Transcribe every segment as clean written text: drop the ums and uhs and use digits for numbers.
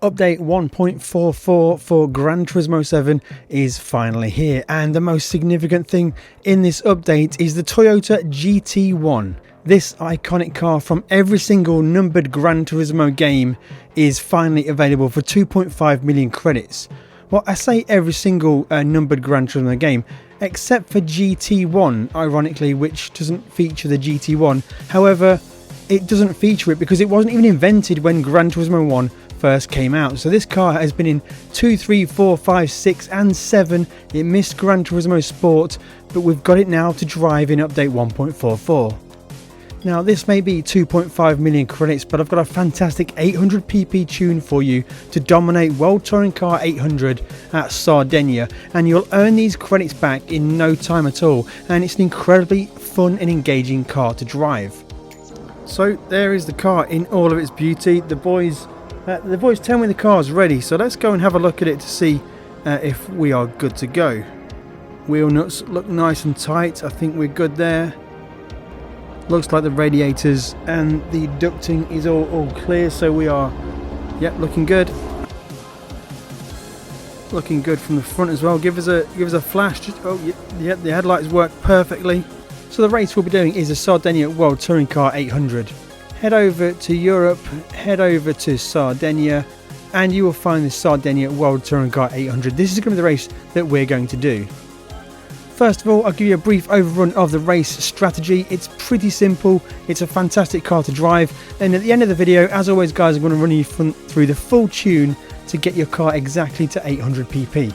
Update 1.44 for Gran Turismo 7 is finally here, and the most significant thing in this update is the Toyota GT-One. This iconic car from every single numbered Gran Turismo game is finally available for 2.5 million credits. Well, I say every single numbered Gran Turismo game, except for GT1, ironically, which doesn't feature the GT1. However, it doesn't feature it because it wasn't even invented when Gran Turismo 1 first came out. So this car has been in 2, 3, 4, 5, 6 and 7. It missed Gran Turismo Sport, but we've got it now to drive in update 1.44. Now this may be 2.5 million credits, but I've got a fantastic 800 pp tune for you to dominate World Touring Car 800 at Sardegna, and you'll earn these credits back in no time at all, and it's an incredibly fun and engaging car to drive. So there is the car in all of its beauty. The boys tell me the car's ready, so let's go and have a look at it to see if we are good to go. Wheel nuts look nice and tight. I think we're good there. Looks like the radiators and the ducting is all clear, so we are, yep, looking good. Looking good from the front as well. Give us a flash. Yeah, the headlights work perfectly. So the race we'll be doing is a Sardegna World Touring Car 800. Head over to Europe, head over to Sardegna, and you will find the Sardegna World Touring Car 800. This is going to be the race that we're going to do. First of all, I'll give you a brief overrun of the race strategy. It's pretty simple. It's a fantastic car to drive. And at the end of the video, as always guys, I'm going to run you through the full tune to get your car exactly to 800 pp.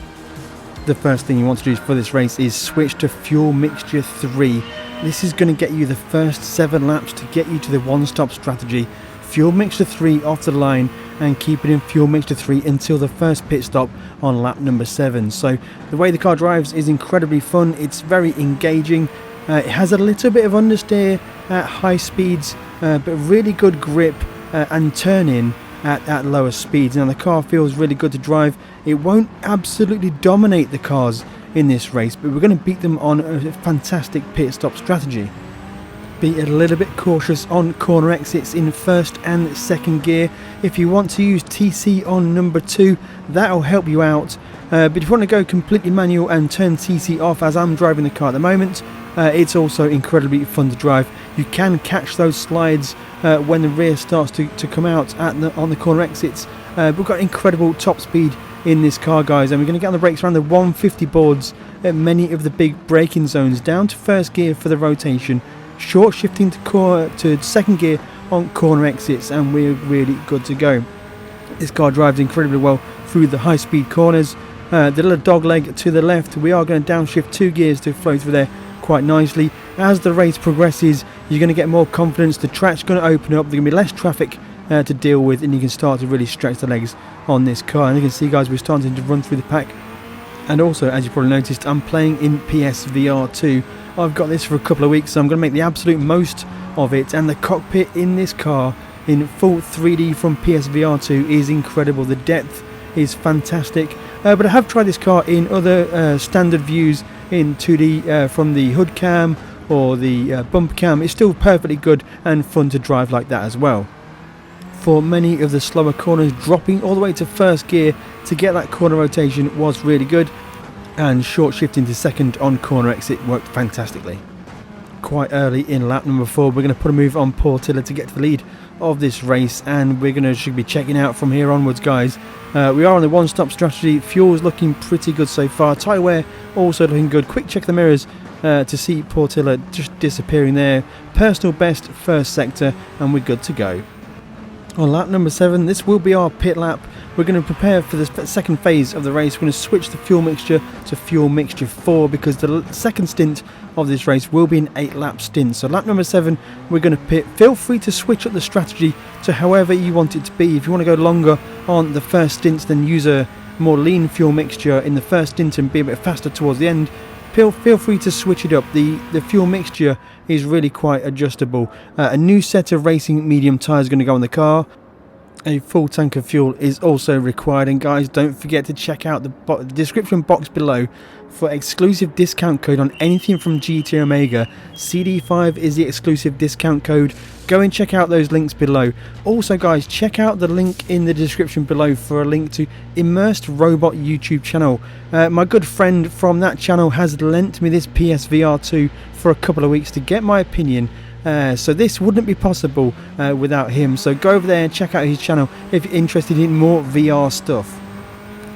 The first thing you want to do for this race is switch to Fuel Mixture 3. This is going to get you the first 7 laps to get you to the one-stop strategy. Fuel Mixture 3 off the line and keep it in Fuel Mixture 3 until the first pit stop on lap number 7. So the way the car drives is incredibly fun. It's very engaging. It has a little bit of understeer at high speeds, but really good grip and turn-in at lower speeds. Now the car feels really good to drive. It won't absolutely dominate the cars in this race, but we're going to beat them on a fantastic pit stop strategy. Be a little bit cautious on corner exits in first and second gear. If you want to use TC on number 2, that'll help you out. But if you want to go completely manual and turn TC off, as I'm driving the car at the moment, it's also incredibly fun to drive. You can catch those slides when the rear starts to come out on the corner exits. We've got incredible top speed in this car, guys, and we're going to get on the brakes around the 150 boards at many of the big braking zones, down to first gear for the rotation, short shifting to second gear on corner exits, and we're really good to go. This car drives incredibly well through the high speed corners. The little dog leg to the left, we are going to downshift 2 gears to flow through there quite nicely. As the race progresses, you're going to get more confidence. The track's going to open up, there's going to be less traffic to deal with, and you can start to really stretch the legs on this car. And you can see, guys, we're starting to run through the pack. And also, as you probably noticed, I'm playing in PSVR 2. I've got this for a couple of weeks, so I'm going to make the absolute most of it. And the cockpit in this car in full 3D from PSVR 2 is incredible. The depth is fantastic. But I have tried this car in other standard views in 2D from the hood cam or the bumper cam. It's still perfectly good and fun to drive like that as well. For many of the slower corners, dropping all the way to first gear to get that corner rotation was really good, and short shifting to second on corner exit worked fantastically. Quite early in lap number 4, we're going to put a move on Portilla to get to the lead of this race, and should be checking out from here onwards, guys. We are on the one-stop strategy. Fuel's looking pretty good so far. Tyre wear also looking good. Quick check the mirrors to see Portilla just disappearing there. Personal best first sector, and we're good to go. On lap number 7, this will be our pit lap. We're going to prepare for the second phase of the race. We're going to switch the fuel mixture to Fuel Mixture 4 because the second stint of this race will be an 8-lap stint. So lap number 7, we're going to pit. Feel free to switch up the strategy to however you want it to be. If you want to go longer on the first stints, then use a more lean fuel mixture in the first stint and be a bit faster towards the end. Feel free to switch it up. The fuel mixture is really quite adjustable. A new set of racing medium tyres is going to go on the car. A full tank of fuel is also required, and guys, don't forget to check out the description box below for exclusive discount code on anything from GT Omega. CD5 is the exclusive discount code. Go and check out those links below. Also guys, check out the link in the description below for a link to Immersed Robot YouTube channel. My good friend from that channel has lent me this PSVR 2 for a couple of weeks to get my opinion. So this wouldn't be possible without him. So go over there and check out his channel if you're interested in more VR stuff.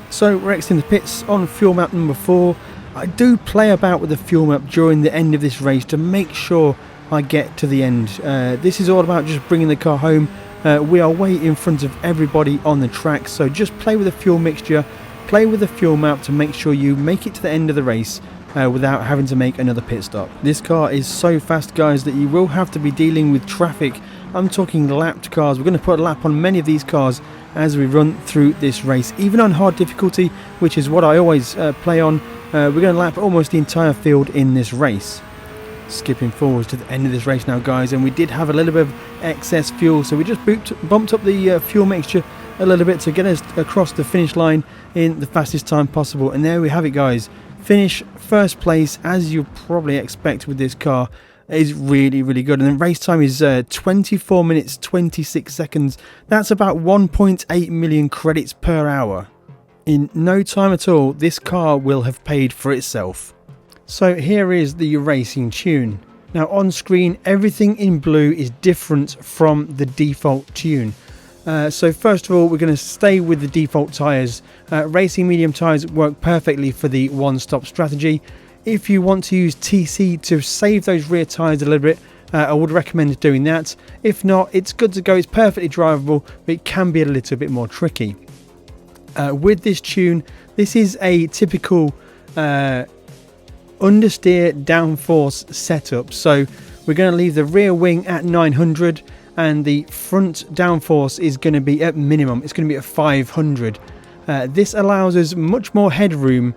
So we're exiting the pits on fuel map number 4. I do play about with the fuel map during the end of this race to make sure I get to the end. This is all about just bringing the car home. We are way in front of everybody on the track, so just play with the fuel mixture, play with the fuel map to make sure you make it to the end of the race without having to make another pit stop. This car is so fast guys that you will have to be dealing with traffic. I'm talking lapped cars. We're going to put a lap on many of these cars as we run through this race, even on hard difficulty, which is what I always play on. We're going to lap almost the entire field in this race. Skipping forwards to the end of this race now guys, and we did have a little bit of excess fuel, so we just bumped up the fuel mixture a little bit to get us across the finish line in the fastest time possible. And there we have it guys, finish first place, as you probably expect with this car. Is really good, and the race time is 24 minutes 26 seconds. That's about 1.8 million credits per hour. In no time at all, this car will have paid for itself. So here is the racing tune. Now on screen, everything in blue is different from the default tune. So first of all, we're going to stay with the default tyres. Racing medium tyres work perfectly for the one-stop strategy. If you want to use TC to save those rear tyres a little bit, I would recommend doing that. If not, it's good to go. It's perfectly drivable, but it can be a little bit more tricky. With this tune, this is a typical understeer downforce setup. So we're going to leave the rear wing at 900 and the front downforce is going to be at minimum. It's going to be at 500. This allows us much more headroom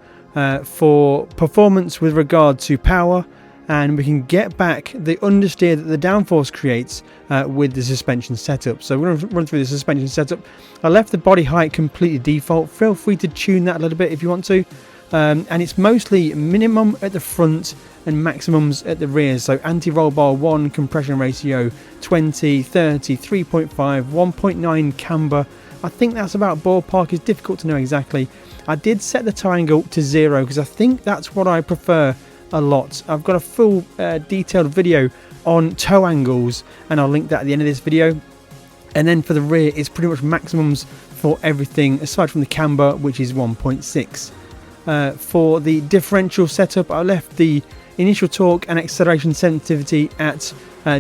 for performance with regard to power, and we can get back the understeer that the downforce creates with the suspension setup. So we're going to run through the suspension setup. I left the body height completely default. Feel free to tune that a little bit if you want to. And it's mostly minimum at the front and maximums at the rear. So anti-roll bar 1, compression ratio 20, 30, 3.5, 1.9 camber. I think that's about ballpark. It's difficult to know exactly. I did set the toe angle to 0 because I think that's what I prefer a lot. I've got a full detailed video on toe angles, and I'll link that at the end of this video. And then for the rear, it's pretty much maximums for everything aside from the camber, which is 1.6. For the differential setup, I left the initial torque and acceleration sensitivity at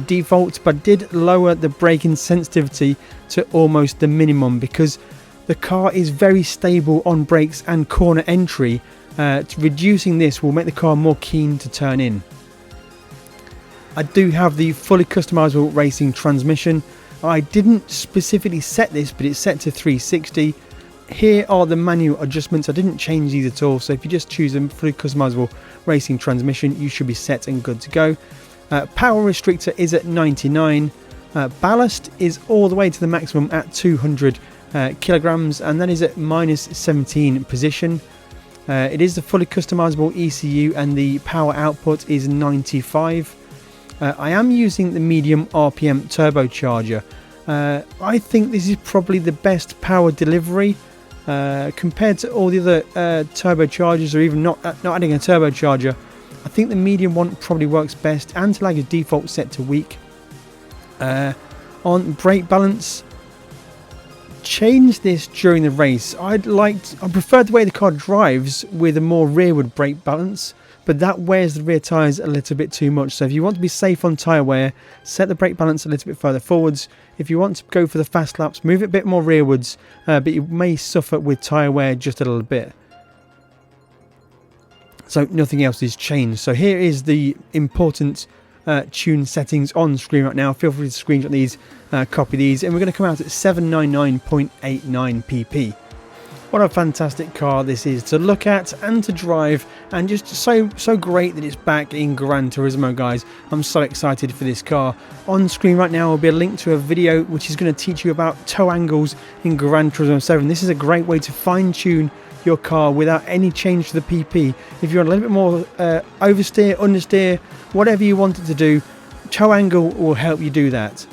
default, but did lower the braking sensitivity to almost the minimum because the car is very stable on brakes and corner entry. Reducing this will make the car more keen to turn in. I do have the fully customizable racing transmission. I didn't specifically set this, but it's set to 360. Here are the manual adjustments. I didn't change these at all, so if you just choose a fully customizable racing transmission, you should be set and good to go. Power restrictor is at 99. Ballast is all the way to the maximum at 200 kilograms, and that is at minus 17 position. It is the fully customizable ECU, and the power output is 95. I am using the medium RPM turbocharger. I think this is probably the best power delivery compared to all the other turbochargers, or even not adding a turbocharger. I think the medium one probably works best. Anti-lag is default set to weak. On brake balance, change this during the race. I prefer the way the car drives with a more rearward brake balance, but that wears the rear tyres a little bit too much. So if you want to be safe on tyre wear, set the brake balance a little bit further forwards. If you want to go for the fast laps, move it a bit more rearwards, but you may suffer with tyre wear just a little bit. So nothing else is changed. So here is the important tune settings on screen right now. Feel free to screenshot these, copy these, and we're going to come out at 799.89 pp. What a fantastic car this is to look at and to drive, and just so great that it's back in Gran Turismo, guys. I'm so excited for this car. On screen right now will be a link to a video which is going to teach you about toe angles in Gran Turismo 7. This is a great way to fine-tune your car without any change to the PP. If you want a little bit more oversteer, understeer, whatever you want it to do, toe angle will help you do that.